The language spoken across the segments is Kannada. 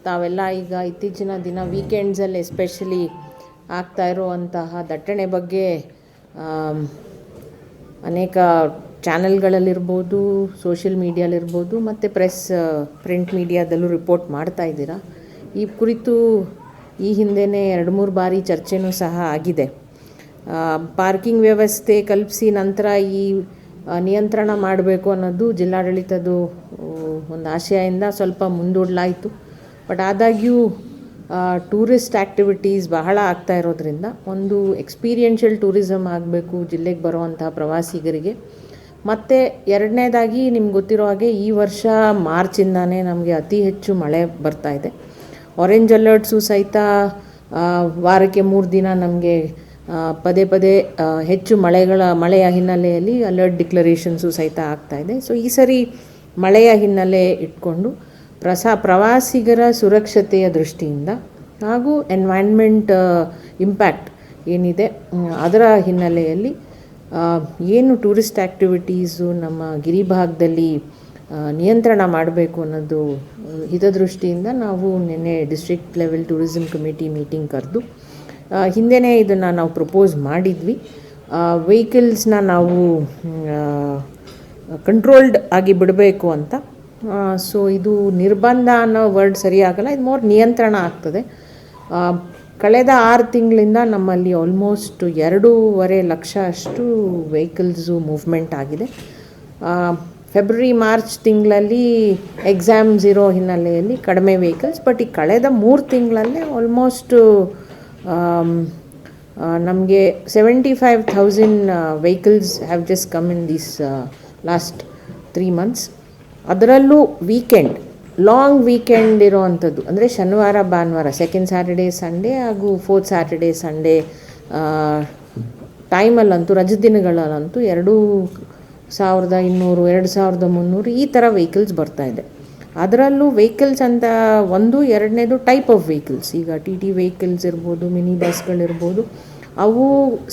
ತಾವೆಲ್ಲ ಈಗ ಇತ್ತೀಚಿನ ದಿನ ವೀಕೆಂಡ್ಸಲ್ಲಿ ಎಸ್ಪೆಷಲಿ ಆಗ್ತಾ ಇರುವಂತಹ ದಟ್ಟಣೆ ಬಗ್ಗೆ ಅನೇಕ ಚಾನೆಲ್ಗಳಲ್ಲಿರ್ಬೋದು, ಸೋಷಿಯಲ್ ಮೀಡಿಯಾಲಿರ್ಬೋದು ಮತ್ತು ಪ್ರಿಂಟ್ ಮೀಡಿಯಾದಲ್ಲೂ ರಿಪೋರ್ಟ್ ಮಾಡ್ತಾ ಇದ್ದೀರಾ. ಈ ಕುರಿತು ಈ ಹಿಂದೆಯೇ 2-3 ಬಾರಿ ಚರ್ಚೆನೂ ಸಹ ಆಗಿದೆ. ಪಾರ್ಕಿಂಗ್ ವ್ಯವಸ್ಥೆ ಕಲ್ಪಿಸಿ ನಂತರ ಈ ನಿಯಂತ್ರಣ ಮಾಡಬೇಕು ಅನ್ನೋದು ಜಿಲ್ಲಾಡಳಿತದ್ದು ಒಂದು ಆಶಯದಿಂದ ಸ್ವಲ್ಪ ಮುಂದೂಡಲಾಯಿತು. ಬಟ್ ಆದಾಗ್ಯೂ ಟೂರಿಸ್ಟ್ ಆ್ಯಕ್ಟಿವಿಟೀಸ್ ಬಹಳ ಆಗ್ತಾ ಇರೋದ್ರಿಂದ ಒಂದು ಎಕ್ಸ್ಪೀರಿಯೆನ್ಷಿಯಲ್ ಟೂರಿಸಮ್ ಆಗಬೇಕು ಜಿಲ್ಲೆಗೆ ಬರುವಂತಹ ಪ್ರವಾಸಿಗರಿಗೆ. ಮತ್ತು ಎರಡನೇದಾಗಿ ನಿಮ್ಗೆ ಗೊತ್ತಿರೋ ಹಾಗೆ ಈ ವರ್ಷ ಮಾರ್ಚಿಂದಾನೇ ನಮಗೆ ಅತಿ ಹೆಚ್ಚು ಮಳೆ ಬರ್ತಾ ಇದೆ. ಆರೆಂಜ್ ಅಲರ್ಟ್ಸು ಸಹಿತ ವಾರಕ್ಕೆ 3 ದಿನ ನಮಗೆ ಪದೇ ಪದೇ ಹೆಚ್ಚು ಮಳೆಯ ಹಿನ್ನೆಲೆಯಲ್ಲಿ ಅಲರ್ಟ್ ಡಿಕ್ಲರೇಷನ್ಸು ಸಹಿತ ಆಗ್ತಾಯಿದೆ. ಸೊ ಈ ಸರಿ ಮಳೆಯ ಹಿನ್ನೆಲೆ ಇಟ್ಕೊಂಡು ಪ್ರವಾಸಿಗರ ಸುರಕ್ಷತೆಯ ದೃಷ್ಟಿಯಿಂದ ಹಾಗೂ ಎನ್ವೈರ್ನ್ಮೆಂಟ್ ಇಂಪ್ಯಾಕ್ಟ್ ಏನಿದೆ ಅದರ ಹಿನ್ನೆಲೆಯಲ್ಲಿ ಏನು ಟೂರಿಸ್ಟ್ ಆ್ಯಕ್ಟಿವಿಟೀಸು ನಮ್ಮ ಗಿರಿಭಾಗದಲ್ಲಿ ನಿಯಂತ್ರಣ ಮಾಡಬೇಕು ಅನ್ನೋದು ಹಿತದೃಷ್ಟಿಯಿಂದ ನಾವು ನಿನ್ನೆ district level tourism committee meeting ಕರೆದು ಹಿಂದೆಯೇ ಇದನ್ನು ನಾವು ಪ್ರಪೋಸ್ ಮಾಡಿದ್ವಿ. ವೆಹಿಕಲ್ಸ್ನ ನಾವು ಕಂಟ್ರೋಲ್ಡ್ ಆಗಿ ಬಿಡಬೇಕು ಅಂತ. ಸೊ ಇದು ನಿರ್ಬಂಧ ಅನ್ನೋ ವರ್ಡ್ ಸರಿಯಾಗಲ್ಲ, ಇದು ಮೋರ್ ನಿಯಂತ್ರಣ ಆಗ್ತದೆ. ಕಳೆದ 6 ತಿಂಗಳಿಂದ ನಮ್ಮಲ್ಲಿ ಆಲ್ಮೋಸ್ಟ್ 2.5 ಲಕ್ಷ ಅಷ್ಟು ವೆಹಿಕಲ್ಸು ಮೂವ್ಮೆಂಟ್ ಆಗಿದೆ. ಫೆಬ್ರವರಿ-ಮಾರ್ಚ್ ತಿಂಗಳಲ್ಲಿ ಎಕ್ಸಾಮ್ಸ್ ಇರೋ ಹಿನ್ನೆಲೆಯಲ್ಲಿ ಕಡಿಮೆ ವೆಹಿಕಲ್ಸ್. ಬಟ್ ಈ ಕಳೆದ 3 ತಿಂಗಳಲ್ಲೇ ಆಲ್ಮೋಸ್ಟ್ ನಮಗೆ 75,000 vehicles have just come in this last 3 months. ಅದರಲ್ಲೂ ಲಾಂಗ್ ವೀಕೆಂಡ್ ಇರೋವಂಥದ್ದು ಅಂದರೆ ಶನಿವಾರ ಭಾನುವಾರ, ಸೆಕೆಂಡ್ ಸ್ಯಾಟರ್ಡೇ ಸಂಡೇ ಹಾಗೂ ಫೋರ್ತ್ ಸ್ಯಾಟರ್ಡೇ ಸಂಡೇ ಟೈಮಲ್ಲಂತೂ, ರಜದ ದಿನಗಳಲ್ಲಂತೂ 2,200, 2,300 ಈ ಥರ ವೆಹಿಕಲ್ಸ್ ಬರ್ತಾಯಿದೆ. ಅದರಲ್ಲೂ ವೆಹಿಕಲ್ಸ್ ಅಂತ ಎರಡನೇದು ಟೈಪ್ ಆಫ್ ವೆಹಿಕಲ್ಸ್. ಈಗ TT ವೆಹಿಕಲ್ಸ್ ಇರ್ಬೋದು, ಮಿನಿ ಬಸ್ಗಳಿರ್ಬೋದು, ಅವು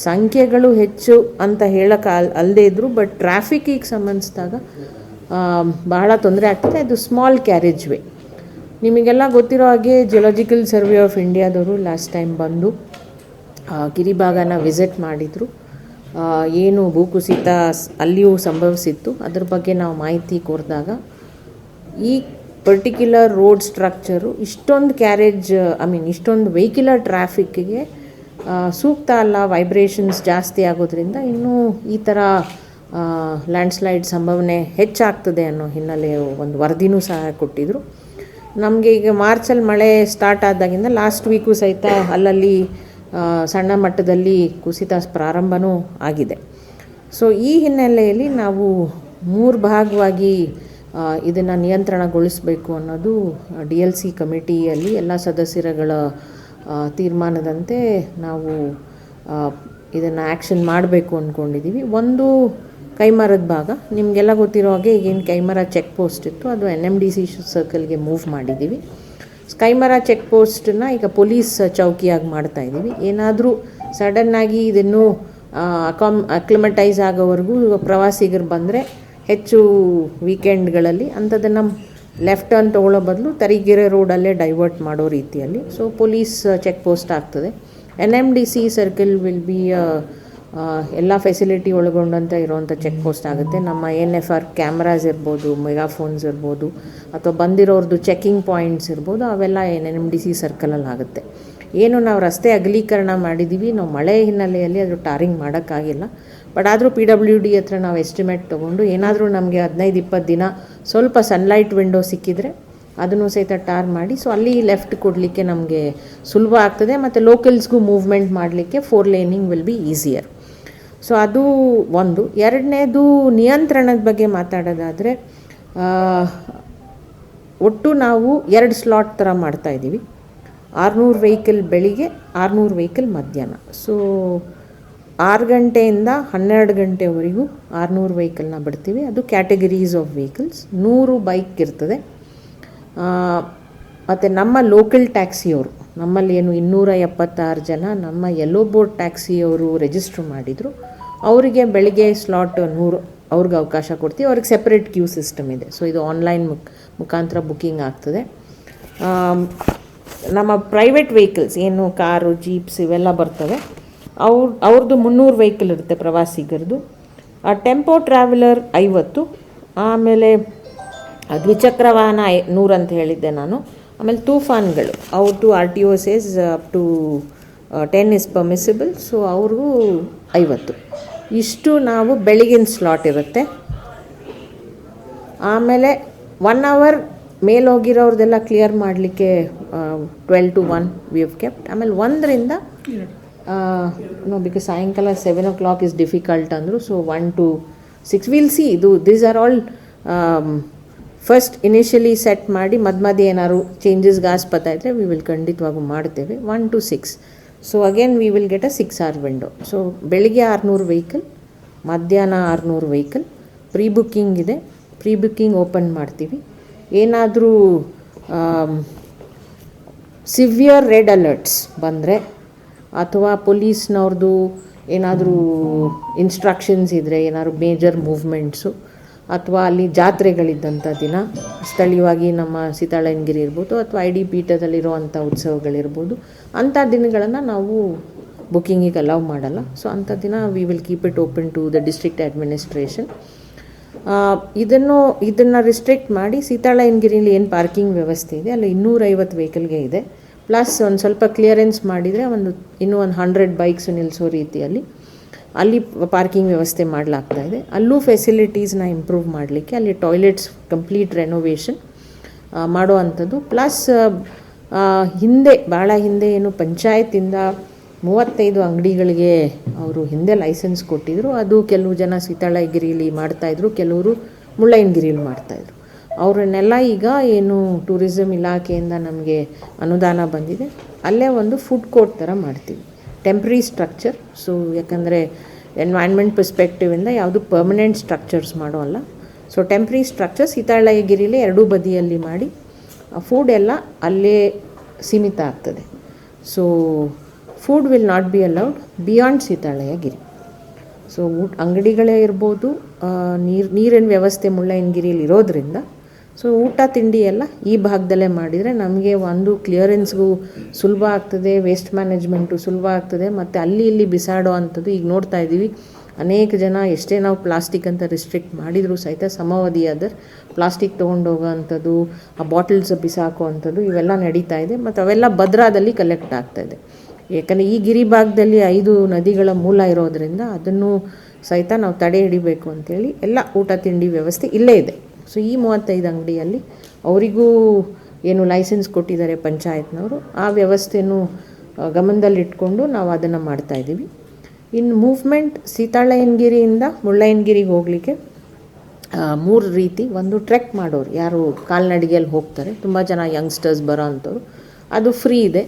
ಸಂಖ್ಯೆಗಳು ಹೆಚ್ಚು ಅಂತ ಹೇಳೋಕ್ಕೆ ಅಲ್ಲದೇ ಇದ್ದರೂ ಬಟ್ ಟ್ರಾಫಿಕ್ಕಿಗೆ ಸಂಬಂಧಿಸಿದಾಗ ಬಹಳ ತೊಂದರೆ ಆಗ್ತದೆ. ಅದು ಸ್ಮಾಲ್ ಕ್ಯಾರೇಜ್ ವೇ. ನಿಮಗೆಲ್ಲ ಗೊತ್ತಿರೋ ಹಾಗೆ ಜಿಯೋಲಾಜಿಕಲ್ ಸರ್ವೆ ಆಫ್ ಇಂಡಿಯಾದವರು ಲಾಸ್ಟ್ ಟೈಮ್ ಬಂದು ಗಿರಿಭಾಗನ ವಿಸಿಟ್ ಮಾಡಿದರು. ಏನು ಭೂಕುಸಿತ ಅಲ್ಲಿಯೂ ಸಂಭವಿಸಿತ್ತು ಅದ್ರ ಬಗ್ಗೆ ನಾವು ಮಾಹಿತಿ ಕೋರಿದಾಗ ಈ ಪರ್ಟಿಕ್ಯುಲರ್ ರೋಡ್ ಸ್ಟ್ರಕ್ಚರು ಇಷ್ಟೊಂದು ಇಷ್ಟೊಂದು ವೆಹಿಕ್ಯುಲರ್ ಟ್ರಾಫಿಕ್ಕಿಗೆ ಸೂಕ್ತ ಅಲ್ಲ, ವೈಬ್ರೇಷನ್ಸ್ ಜಾಸ್ತಿ ಆಗೋದ್ರಿಂದ ಇನ್ನೂ ಈ ಥರ ಲ್ಯಾಂಡ್ಸ್ಲೈಡ್ ಸಂಭವನೆ ಹೆಚ್ಚಾಗ್ತದೆ ಅನ್ನೋ ಹಿನ್ನೆಲೆ ಒಂದು ವರದಿನೂ ಸಹ ಕೊಟ್ಟಿದ್ದರು. ನಮಗೆ ಈಗ ಮಾರ್ಚಲ್ಲಿ ಮಳೆ ಸ್ಟಾರ್ಟ್ ಆದಾಗಿಂದ ಲಾಸ್ಟ್ ವೀಕು ಸಹಿತ ಅಲ್ಲಲ್ಲಿ ಸಣ್ಣ ಮಟ್ಟದಲ್ಲಿ ಕುಸಿತ ಪ್ರಾರಂಭವೂ ಆಗಿದೆ. ಸೊ ಈ ಹಿನ್ನೆಲೆಯಲ್ಲಿ ನಾವು 3 ಭಾಗವಾಗಿ ಇದನ್ನು ನಿಯಂತ್ರಣಗೊಳಿಸಬೇಕು ಅನ್ನೋದು DLC ಕಮಿಟಿಯಲ್ಲಿ ಎಲ್ಲ ಸದಸ್ಯರುಗಳ ತೀರ್ಮಾನದಂತೆ ನಾವು ಇದನ್ನು ಆ್ಯಕ್ಷನ್ ಮಾಡಬೇಕು ಅಂದ್ಕೊಂಡಿದ್ದೀವಿ. ಒಂದು ಕೈಮರದ ಭಾಗ, ನಿಮಗೆಲ್ಲ ಗೊತ್ತಿರೋ ಹಾಗೆ ಈಗೇನು ಕೈಮರ ಚೆಕ್ ಪೋಸ್ಟ್ ಇತ್ತು ಅದು NMDC ಸರ್ಕಲ್ಗೆ ಮೂವ್ ಮಾಡಿದ್ದೀವಿ. ಕೈಮರ ಚೆಕ್ ಪೋಸ್ಟನ್ನು ಈಗ ಪೊಲೀಸ್ ಚೌಕಿಯಾಗಿ ಮಾಡ್ತಾಯಿದ್ದೀವಿ. ಏನಾದರೂ ಸಡನ್ನಾಗಿ ಇದನ್ನು ಅಕ್ಲಿಮಟೈಸ್ ಆಗೋವರೆಗೂ ಪ್ರವಾಸಿಗರು ಬಂದರೆ ಹೆಚ್ಚು ವೀಕೆಂಡ್ಗಳಲ್ಲಿ ಅಂಥದ್ದನ್ನು ಲೆಫ್ಟ್ ಟರ್ನ್ ತೊಗೊಳ್ಳೋ ಬದಲು ತರೀಕೆರೆ ರೋಡಲ್ಲೇ ಡೈವರ್ಟ್ ಮಾಡೋ ರೀತಿಯಲ್ಲಿ ಸೊ ಪೊಲೀಸ್ ಚೆಕ್ ಪೋಸ್ಟ್ ಆಗ್ತದೆ. NMDC ಸರ್ಕಲ್ ವಿಲ್ ಬಿ ಎಲ್ಲ ಫೆಸಿಲಿಟಿ ಒಳಗೊಂಡಂಥ ಇರೋವಂಥ ಚೆಕ್ ಪೋಸ್ಟ್ ಆಗುತ್ತೆ. ನಮ್ಮ ANFR ಕ್ಯಾಮ್ರಾಸ್ ಇರ್ಬೋದು, ಮೆಗಾಫೋನ್ಸ್ ಇರ್ಬೋದು, ಅಥವಾ ಬಂದಿರೋರ್ದು ಚೆಕಿಂಗ್ ಪಾಯಿಂಟ್ಸ್ ಇರ್ಬೋದು, ಅವೆಲ್ಲ NMDC ಸರ್ಕಲಲ್ಲಿ ಆಗುತ್ತೆ. ಏನು ನಾವು ರಸ್ತೆ ಅಗಲೀಕರಣ ಮಾಡಿದ್ದೀವಿ, ನಾವು ಮಳೆ ಹಿನ್ನೆಲೆಯಲ್ಲಿ ಅದು ಟಾರಿಂಗ್ ಮಾಡೋಕ್ಕಾಗಿಲ್ಲ. ಬಟ್ ಆದರೂ PWD ಹತ್ರ ನಾವು ಎಸ್ಟಿಮೇಟ್ ತೊಗೊಂಡು ಏನಾದರೂ ನಮಗೆ 15-20 ದಿನ ಸ್ವಲ್ಪ ಸನ್ಲೈಟ್ ವಿಂಡೋ ಸಿಕ್ಕಿದರೆ ಅದನ್ನು ಸಹಿತ ಟಾರ್ ಮಾಡಿ ಸೊ ಅಲ್ಲಿ ಲೆಫ್ಟ್ ಕೊಡಲಿಕ್ಕೆ ನಮಗೆ ಸುಲಭ ಆಗ್ತದೆ. ಮತ್ತು ಲೋಕಲ್ಸ್ಗೂ ಮೂವ್ಮೆಂಟ್ ಮಾಡಲಿಕ್ಕೆ 4 ಲೇನಿಂಗ್ ವಿಲ್ ಬಿ ಈಸಿಯರ್. ಸೊ ಅದು ಒಂದು. ಎರಡನೇದು ನಿಯಂತ್ರಣದ ಬಗ್ಗೆ ಮಾತಾಡೋದಾದರೆ ಒಟ್ಟು ನಾವು 2 ಸ್ಲಾಟ್ ಥರ ಮಾಡ್ತಾಯಿದ್ದೀವಿ. 600 ವೆಹಿಕಲ್ ಬೆಳಿಗ್ಗೆ, 600 ವೆಹಿಕಲ್ ಮಧ್ಯಾಹ್ನ. ಸೊ 6 ಗಂಟೆಯಿಂದ 12 ಗಂಟೆವರೆಗೂ 600 ವೆಹಿಕಲ್ನ ಬಿಡ್ತೀವಿ. ಅದು ಕ್ಯಾಟಗರೀಸ್ ಆಫ್ ವೆಹಿಕಲ್ಸ್. 100 ಬೈಕ್ ಇರ್ತದೆ. ಮತ್ತು ನಮ್ಮ ಲೋಕಲ್ ಟ್ಯಾಕ್ಸಿಯವರು, ನಮ್ಮಲ್ಲಿ ಏನು 276 ಜನ ನಮ್ಮ ಯೆಲ್ಲೋ ಬೋರ್ಡ್ ಟ್ಯಾಕ್ಸಿಯವರು ರಿಜಿಸ್ಟ್ರ್ ಮಾಡಿದರು. ಅವರಿಗೆ ಬೆಳಿಗ್ಗೆ ಸ್ಲಾಟ್ 100 ಅವ್ರಿಗೆ ಅವಕಾಶ ಕೊಡ್ತೀವಿ. ಅವ್ರಿಗೆ ಸೆಪ್ರೇಟ್ ಕ್ಯೂ ಸಿಸ್ಟಮ್ ಇದೆ. ಸೊ ಇದು ಆನ್ಲೈನ್ ಮುಖಾಂತರ ಬುಕ್ಕಿಂಗ್ ಆಗ್ತದೆ. ನಮ್ಮ ಪ್ರೈವೇಟ್ ವೆಹಿಕಲ್ಸ್ ಏನು ಕಾರು ಜೀಪ್ಸ್ ಇವೆಲ್ಲ ಬರ್ತವೆ, ಅವ್ರದ್ದು 300 ವೆಹಿಕಲ್ ಇರುತ್ತೆ ಪ್ರವಾಸಿಗರದು. ಟೆಂಪೋ ಟ್ರಾವೆಲರ್ 50, ಆಮೇಲೆ ದ್ವಿಚಕ್ರ ವಾಹನ 100 ಅಂತ ಹೇಳಿದ್ದೆ ನಾನು. ಆಮೇಲೆ ತೂಫಾನ್ಗಳು ಅವ್ರದ್ದು RTO says up to 10 is permissible, so ಅವ್ರಿಗೂ 50. ಇಷ್ಟು ನಾವು ಬೆಳಗಿನ ಸ್ಲಾಟ್ ಇರುತ್ತೆ. ಆಮೇಲೆ 1 hour ಮೇಲೆ ಹೋಗಿರೋರ್ದೆಲ್ಲ ಕ್ಲಿಯರ್ ಮಾಡಲಿಕ್ಕೆ 12 to 1 ವಿ ಹ್ಯಾವ್ ಕೆಪ್ಟ್. ಆಮೇಲೆ 1ರಿಂದ ಬಿಕಾಸ್ ಸಾಯಂಕಾಲ 7 o'clock ಇಸ್ ಡಿಫಿಕಲ್ಟ್ ಅಂದರು. So 1 to 6 will see. These are all first initially set ಮಾಡಿ ಮಧ್ಯೆ ಏನಾದ್ರು ಚೇಂಜಸ್ಗೆ ಆಸ್ಪದ ಇದ್ದರೆ ವಿ ವಿಲ್ ಖಂಡಿತವಾಗೂ ಮಾಡ್ತೇವೆ. 1 to 6. So again we will get a 6 hour window. So ಬೆಳಿಗ್ಗೆ 600 ವೆಹಿಕಲ್, ಮಧ್ಯಾಹ್ನ 600 ವೆಹಿಕಲ್. ಪ್ರೀ ಬುಕ್ಕಿಂಗ್ ಇದೆ, ಪ್ರೀ ಬುಕ್ಕಿಂಗ್ ಓಪನ್ ಮಾಡ್ತೀವಿ. ಏನಾದರೂ ಸಿವಿಯರ್ ರೆಡ್ ಅಲರ್ಟ್ಸ್ ಬಂದರೆ ಅಥವಾ ಪೊಲೀಸ್ನವ್ರದ್ದು ಏನಾದರೂ ಇನ್ಸ್ಟ್ರಕ್ಷನ್ಸ್ ಇದ್ದರೆ, ಏನಾದ್ರು ಮೇಜರ್ ಮೂವ್ಮೆಂಟ್ಸು ಅಥವಾ ಅಲ್ಲಿ ಜಾತ್ರೆಗಳಿದ್ದಂಥ ದಿನ, ಸ್ಥಳೀಯವಾಗಿ ನಮ್ಮ ಸೀತಾಳಯ್ಯನಗಿರಿ ಇರ್ಬೋದು ಅಥವಾ ID ಪೀಠದಲ್ಲಿರುವಂಥ ಉತ್ಸವಗಳಿರ್ಬೋದು, ಅಂಥ ದಿನಗಳನ್ನು ನಾವು ಬುಕ್ಕಿಂಗಿಗೆ ಅಲೌ ಮಾಡಲ್ಲ. ಸೊ ಅಂಥ ದಿನ we will keep it open to the district administration. ಇದನ್ನು ರಿಸ್ಟ್ರಿಕ್ಟ್ ಮಾಡಿ ಸೀತಾಳಯ್ಯನಗಿರಿಲಿ ಏನು ಪಾರ್ಕಿಂಗ್ ವ್ಯವಸ್ಥೆ ಇದೆ ಅಲ್ಲಿ 250 ವೆಹಿಕಲ್ಗೆ ಇದೆ. ಪ್ಲಸ್ ಒಂದು ಸ್ವಲ್ಪ ಕ್ಲಿಯರೆನ್ಸ್ ಮಾಡಿದರೆ ಇನ್ನೂ ಒಂದು 100 ಬೈಕ್ಸ್ ನಿಲ್ಲಿಸೋ ರೀತಿಯಲ್ಲಿ ಅಲ್ಲಿ ಪಾರ್ಕಿಂಗ್ ವ್ಯವಸ್ಥೆ ಮಾಡಲಾಗ್ತಾ ಇದೆ. ಅಲ್ಲೂ ಫೆಸಿಲಿಟೀಸ್ನ ಇಂಪ್ರೂವ್ ಮಾಡಲಿಕ್ಕೆ ಅಲ್ಲಿ ಟಾಯ್ಲೆಟ್ಸ್ ಕಂಪ್ಲೀಟ್ ರೆನೋವೇಷನ್ ಮಾಡೋ ಅಂಥದ್ದು. ಪ್ಲಸ್ ಭಾಳ ಹಿಂದೆ ಏನು ಪಂಚಾಯತಿಂದ 35 ಅಂಗಡಿಗಳಿಗೆ ಅವರು ಹಿಂದೆ ಲೈಸೆನ್ಸ್ ಕೊಟ್ಟಿದ್ದರು. ಅದು ಕೆಲವು ಜನ ಸೀತಾಳಯ್ಯನಗಿರಿಲಿ ಮಾಡ್ತಾಯಿದ್ರು, ಕೆಲವರು ಮುಳ್ಳಯ್ಯನಗಿರಿಲಿ ಮಾಡ್ತಾಯಿದ್ರು. ಅವರನ್ನೆಲ್ಲ ಈಗ ಏನು ಟೂರಿಸಮ್ ಇಲಾಖೆಯಿಂದ ನಮಗೆ ಅನುದಾನ ಬಂದಿದೆ, ಅಲ್ಲೇ ಒಂದು ಫುಡ್ ಕೋರ್ಟ್ ಥರ ಮಾಡ್ತೀವಿ, ಟೆಂಪ್ರರಿ ಸ್ಟ್ರಕ್ಚರ್. ಸೊ ಯಾಕಂದರೆ ಎನ್ವೈರ್ನ್ಮೆಂಟ್ ಪರ್ಸ್ಪೆಕ್ಟಿವಿಂದ ಯಾವುದು ಪರ್ಮನೆಂಟ್ ಸ್ಟ್ರಕ್ಚರ್ಸ್ ಮಾಡೋ ಅಲ್ಲ. ಸೊ ಟೆಂಪ್ರರಿ ಸ್ಟ್ರಕ್ಚರ್ ಸೀತಾಳಯ್ಯನಗಿರಿಲಿ ಎರಡೂ ಬದಿಯಲ್ಲಿ ಮಾಡಿ ಫುಡ್ ಎಲ್ಲ ಅಲ್ಲೇ ಸೀಮಿತ ಆಗ್ತದೆ. So food will not be allowed beyond Seethalayyanagiri. So ಅಂಗಡಿಗಳೇ ಇರ್ಬೋದು, ನೀರಿನ ವ್ಯವಸ್ಥೆ ಮುಳ್ಳಯ್ಯನಗಿರಿಯಲ್ಲಿ ಇರೋದ್ರಿಂದ ಸೊ ಊಟ ತಿಂಡಿ ಎಲ್ಲ ಈ ಭಾಗದಲ್ಲೇ ಮಾಡಿದರೆ ನಮಗೆ ಒಂದು ಕ್ಲಿಯರೆನ್ಸ್ಗೂ ಸುಲಭ ಆಗ್ತದೆ, ವೇಸ್ಟ್ ಮ್ಯಾನೇಜ್ಮೆಂಟು ಸುಲಭ ಆಗ್ತದೆ. ಮತ್ತು ಅಲ್ಲಿ ಇಲ್ಲಿ ಬಿಸಾಡೋ ಅಂಥದ್ದು ಈಗ ನೋಡ್ತಾ ಇದ್ದೀವಿ. ಅನೇಕ ಜನ ಎಷ್ಟೇ ನಾವು ಪ್ಲಾಸ್ಟಿಕ್ ಅಂತ ರಿಸ್ಟ್ರಿಕ್ಟ್ ಮಾಡಿದರೂ ಸಹಿತ ಸಮವಧಿ ಅದರ್ ಪ್ಲಾಸ್ಟಿಕ್ ತೊಗೊಂಡೋಗೋ ಅಂಥದ್ದು, ಆ ಬಾಟಲ್ಸ್ ಬಿಸಾಕೋ ಅಂಥದ್ದು ಇವೆಲ್ಲ ನಡೀತಾ ಇದೆ. ಮತ್ತು ಅವೆಲ್ಲ ಭದ್ರಾದಲ್ಲಿ ಕಲೆಕ್ಟ್ ಆಗ್ತಾಯಿದೆ. ಯಾಕಂದರೆ ಈ ಗಿರಿ ಭಾಗದಲ್ಲಿ 5 ನದಿಗಳ ಮೂಲ ಇರೋದರಿಂದ ಅದನ್ನು ಸಹಿತ ನಾವು ತಡೆ ಹಿಡಿಬೇಕು ಅಂಥೇಳಿ ಎಲ್ಲ ಊಟ ತಿಂಡಿ ವ್ಯವಸ್ಥೆ ಇಲ್ಲೇ ಇದೆ. ಸೊ ಈ 35 ಅಂಗಡಿಯಲ್ಲಿ ಅವರಿಗೂ ಏನು ಲೈಸೆನ್ಸ್ ಕೊಟ್ಟಿದ್ದಾರೆ ಪಂಚಾಯತ್ನವರು, ಆ ವ್ಯವಸ್ಥೆನೂ ಗಮನದಲ್ಲಿಟ್ಕೊಂಡು ನಾವು ಅದನ್ನು ಮಾಡ್ತಾಯಿದ್ದೀವಿ. ಇನ್ನು ಮೂವ್ಮೆಂಟ್ ಸೀತಾಳಯ್ಯನಗಿರಿಯಿಂದ ಮುಳ್ಳಯ್ಯನಗಿರಿಗೆ ಹೋಗಲಿಕ್ಕೆ 3 ರೀತಿ. ಒಂದು ಟ್ರೆಕ್ ಮಾಡೋರು, ಯಾರು ಕಾಲ್ನಡಿಗೆಯಲ್ಲಿ ಹೋಗ್ತಾರೆ, ತುಂಬ ಜನ ಯಂಗ್ಸ್ಟರ್ಸ್ ಬರೋ ಅಂಥವ್ರು, ಅದು ಫ್ರೀ ಇದೆ.